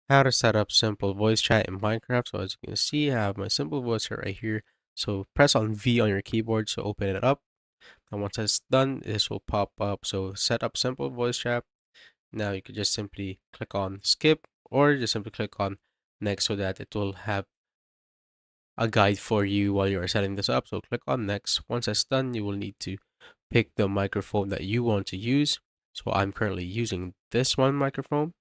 How to set up simple voice chat in Minecraft. So as you can see, I have my simple voice chat right here. So press on V on your keyboard to open it up. And once that's done, this will pop up. So set up simple voice chat. Now you could just simply click on skip or just simply click on next so that it will have a guide for you while you are setting this up. So click on next. Once that's done, you will need to pick the microphone that you want to use. So I'm currently using this one microphone.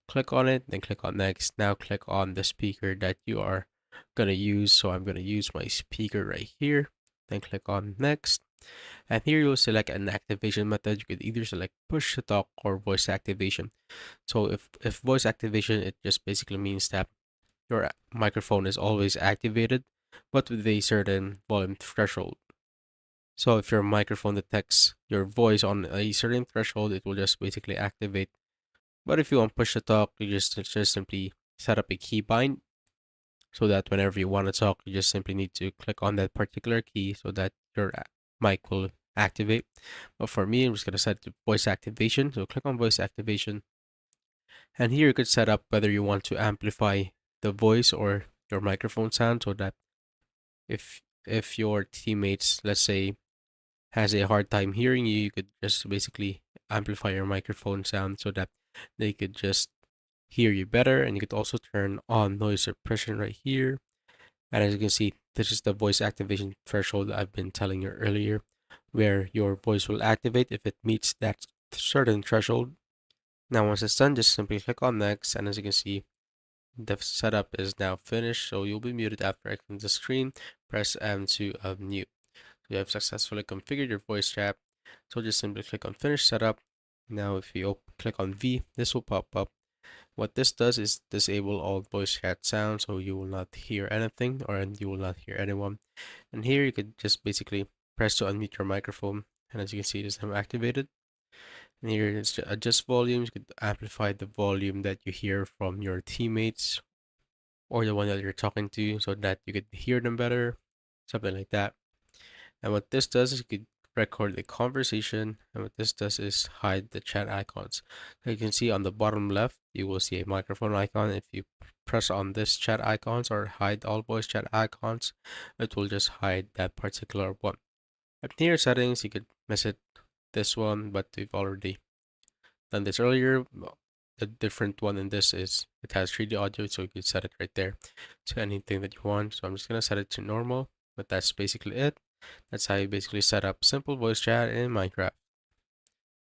Click on it, then click on next. Now click on the speaker that you are gonna use. So I'm gonna use my speaker right here. Then click on next. And here you'll select an activation method. You could either select push to talk or voice activation. So if voice activation, it just basically means that your microphone is always activated, but with a certain volume threshold. So if your microphone detects your voice on a certain threshold, it will just basically activate. But if you want push to talk, you just simply set up a key bind so that whenever you want to talk, you just simply need to click on that particular key so that your mic will activate. But for me, I'm just gonna set it to voice activation. So click on voice activation, and here you could set up whether you want to amplify the voice or your microphone sound so that if your teammates, let's say, has a hard time hearing you, you could just basically amplify your microphone sound so that they could just hear you better. And you could also turn on noise suppression right here. And as you can see, this is the voice activation threshold I've been telling you earlier, where your voice will activate if it meets that certain threshold. Now, once it's done, just simply click on next. And as you can see, the setup is now finished. So you'll be muted after exiting the screen. Press M to unmute. You have successfully configured your voice chat. So just simply click on finish setup. Now if you click on V, this will pop up. What this does is disable all voice chat sounds so you will not hear anything or you will not hear anyone. And here you could just basically press to unmute your microphone. And as you can see, it is now activated. And here is to adjust volumes. You could amplify the volume that you hear from your teammates or the one that you're talking to so that you could hear them better, something like that. And what this does is you could record the conversation, and what this does is hide the chat icons. So you can see on the bottom left, you will see a microphone icon. If you press on this chat icons or hide all voice chat icons, it will just hide that particular one. Up here settings, you could miss it this one, but we've already done this earlier. The different one in this is it has 3D audio, so you could set it right there to anything that you want. So I'm just gonna set it to normal, but that's basically it. That's how you basically set up simple voice chat in Minecraft.